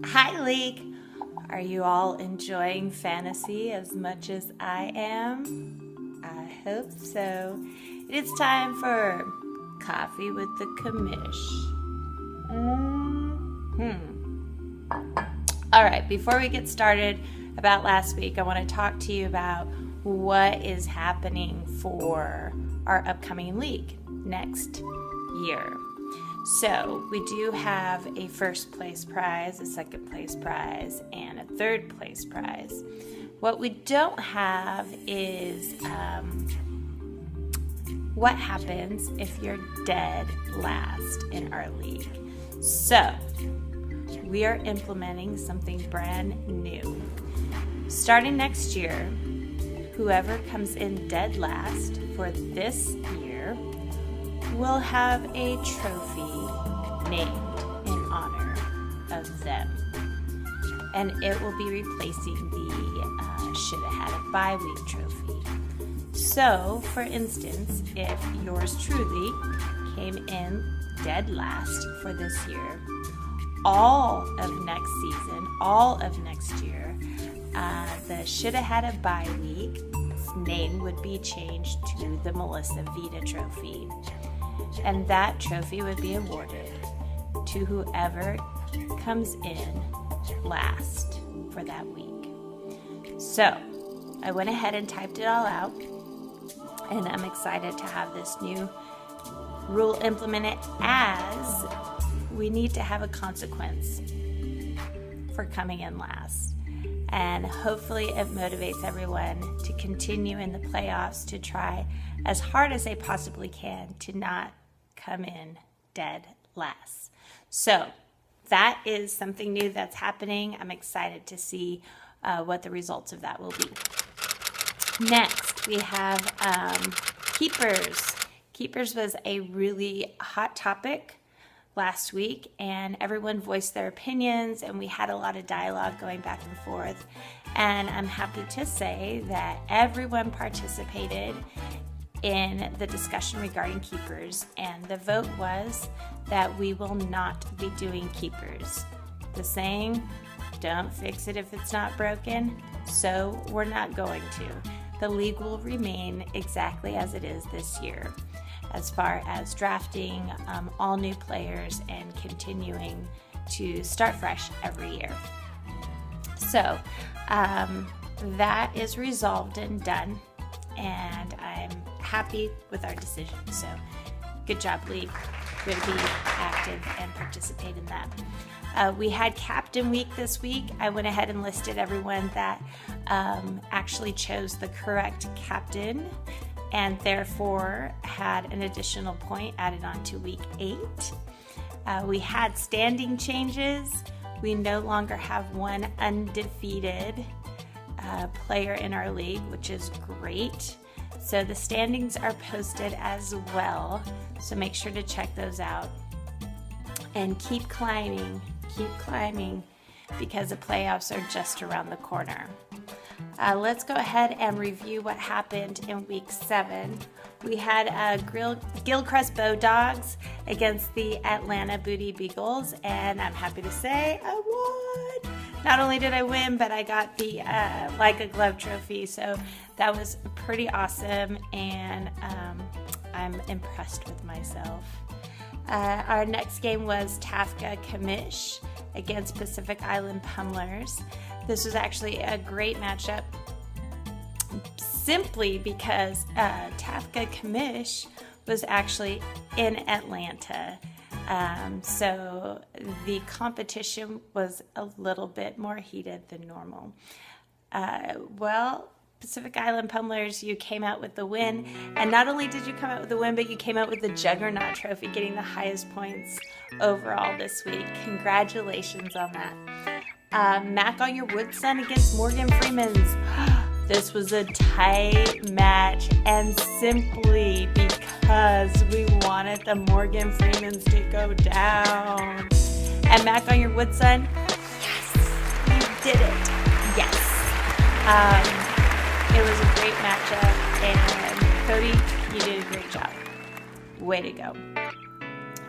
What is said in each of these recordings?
Hi, League. Are you all enjoying fantasy as much as I am? I hope so. It is time for Coffee with the Commish. All right, before we get started about last week, I want to talk to you about what is happening for our upcoming league next year. So we do have a first place prize, a second place prize, and a third place prize. What we don't have is what happens if you're dead last in our league. So we are implementing something brand new. Starting next year, whoever comes in dead last for this year will have a trophy named in honor of them. And it will be replacing the Shoulda Had a Bye Week trophy. So, for instance, if yours truly came in dead last for this year, all of next season, all of next year, the Shoulda Had a Bye Week name would be changed to the Melissa Vita Trophy. And that trophy would be awarded to whoever comes in last for that week. So I went ahead and typed it all out, and I'm excited to have this new rule implemented, as we need to have a consequence for coming in last. And hopefully it motivates everyone to continue in the playoffs, to try as hard as they possibly can to not come in dead last. So that is something new that's happening. I'm excited to see what the results of that will be. Next, we have keepers. Keepers was a really hot topic last week, and everyone voiced their opinions, and we had a lot of dialogue going back and forth. And I'm happy to say that everyone participated in the discussion regarding keepers, and the vote was that we will not be doing keepers. The saying, don't fix it if it's not broken, so we're not going to. The league will remain exactly as it is this year, as far as drafting all new players and continuing to start fresh every year. So that is resolved and done, and I'm happy with our decision. So good job, league. Good to be active and participate in that. We had Captain Week this week. I went ahead and listed everyone that actually chose the correct captain, and therefore had an additional point added on to week 8. We had standing changes. We no longer have one undefeated player in our league, which is great. So the standings are posted as well, so make sure to check those out. And keep climbing, because the playoffs are just around the corner. Let's go ahead and review what happened in week 7. We had Gilchrist Bow Dogs against the Atlanta Booty Beagles, and I'm happy to say I won. Not only did I win, but I got the Like a Glove trophy, so that was pretty awesome, and I'm impressed with myself. Our next game was Tafka Commish against Pacific Island Pummelers. This was actually a great matchup, simply because Tafka Commish was actually in Atlanta. So the competition was a little bit more heated than normal. Pacific Island Pummelers, you came out with the win. And not only did you come out with the win, but you came out with the Juggernaut Trophy, getting the highest points overall this week. Congratulations on that. Mac on Your Woodson against Morgan Freeman's. This was a tight match, and simply because we wanted the Morgan Freemans to go down. And Mac on Your Woodson, yes, you did it. Yes. It was a great matchup, and Cody, you did a great job. Way to go.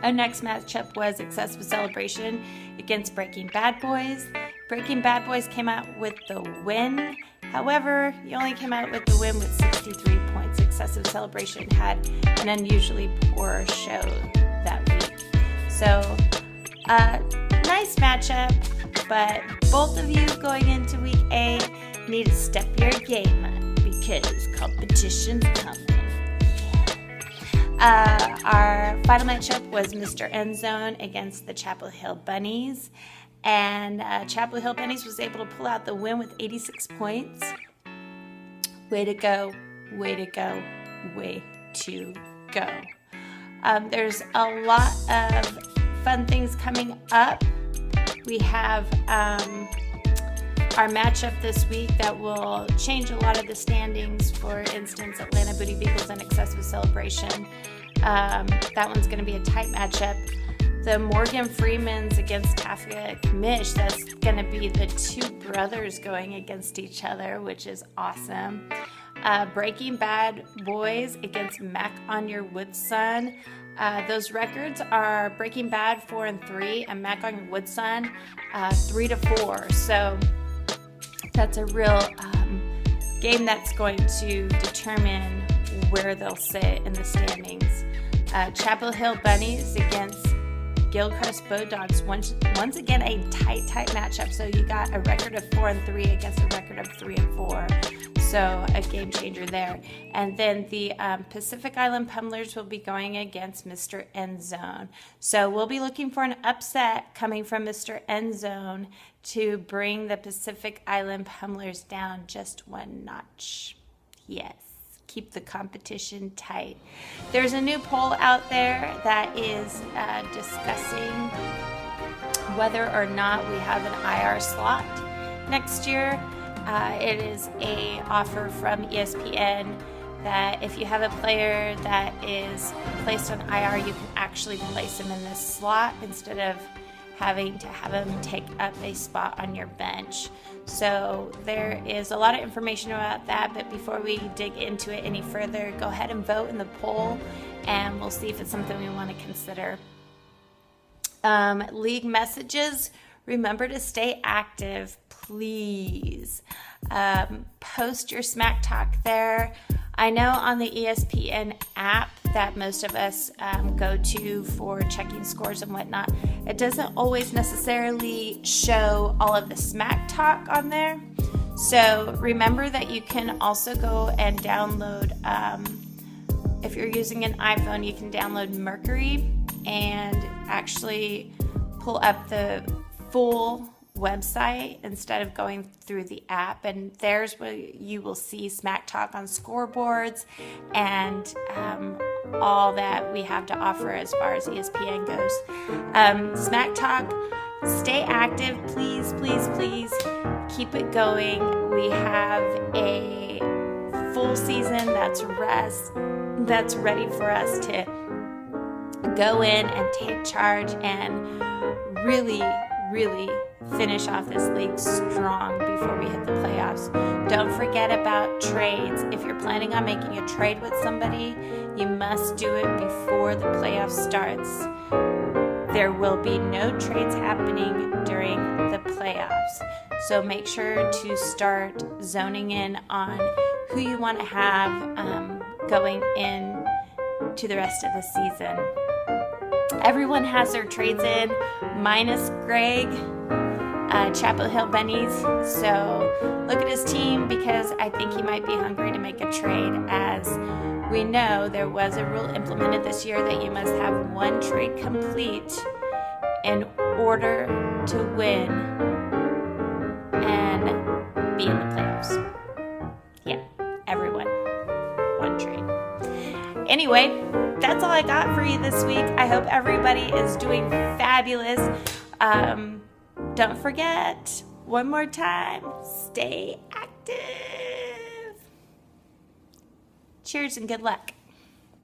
Our next matchup was Excessive Celebration against Breaking Bad Boys. Breaking Bad Boys came out with the win. However, you only came out with the win with 63 points. Excessive Celebration had an unusually poor show that week. So, nice matchup, but both of you going into week 8 need to step your game up because competition's coming. Our final matchup was Mr. Endzone against the Chapel Hill Bunnies. And Chapel Hill Bunnies was able to pull out the win with 86 points. Way to go, way to go, way to go. There's a lot of fun things coming up. We have our matchup this week that will change a lot of the standings. For instance, Atlanta Booty Beagles and Excessive Celebration. That one's going to be a tight matchup. The Morgan Freemans against Tafka Kamish, that's going to be the two brothers going against each other, which is awesome. Breaking Bad Boys against Mac on Your Wood Son. Those records are Breaking Bad 4-3 and Mac on Your Wood Son 3-4. So that's a real game that's going to determine where they'll sit in the standings. Chapel Hill Bunnies against Gilchrist Bulldogs, once again a tight matchup. So you got a record of 4-3 against a record of 3-4. So a game changer there. And then the Pacific Island Pummelers will be going against Mr. Endzone. So we'll be looking for an upset coming from Mr. Endzone to bring the Pacific Island Pummelers down just one notch. Yes. Keep the competition tight. There's a new poll out there that is discussing whether or not we have an IR slot next year. It is a offer from ESPN that if you have a player that is placed on IR, you can actually place him in this slot instead of having to have him take up a spot on your bench. So there is a lot of information about that, but before we dig into it any further, go ahead and vote in the poll and we'll see if it's something we want to consider. League messages, remember to stay active, please. Post your smack talk there. I know on the ESPN app that most of us go to for checking scores and whatnot, it doesn't always necessarily show all of the smack talk on there. So remember that you can also go and download, if you're using an iPhone, you can download Mercury and actually pull up the full website instead of going through the app, and there's where you will see Smack Talk on scoreboards and all that we have to offer as far as ESPN goes. Smack Talk, stay active, please keep it going. We have a full season that's ready for us to go in and take charge and really finish off this league strong before we hit the playoffs. Don't forget about trades. If you're planning on making a trade with somebody, you must do it before the playoffs starts. There will be no trades happening during the playoffs. So make sure to start zoning in on who you want to have going in to the rest of the season. Everyone has their trades in, minus Greg, Chapel Hill Bunnies. So look at his team because I think he might be hungry to make a trade. As we know, there was a rule implemented this year that you must have one trade complete in order to win and be in the playoffs. Yeah, everyone. One trade. Anyway, that's all I got for you this week. I hope everybody is doing fabulous. Don't forget, one more time, stay active. Cheers and good luck.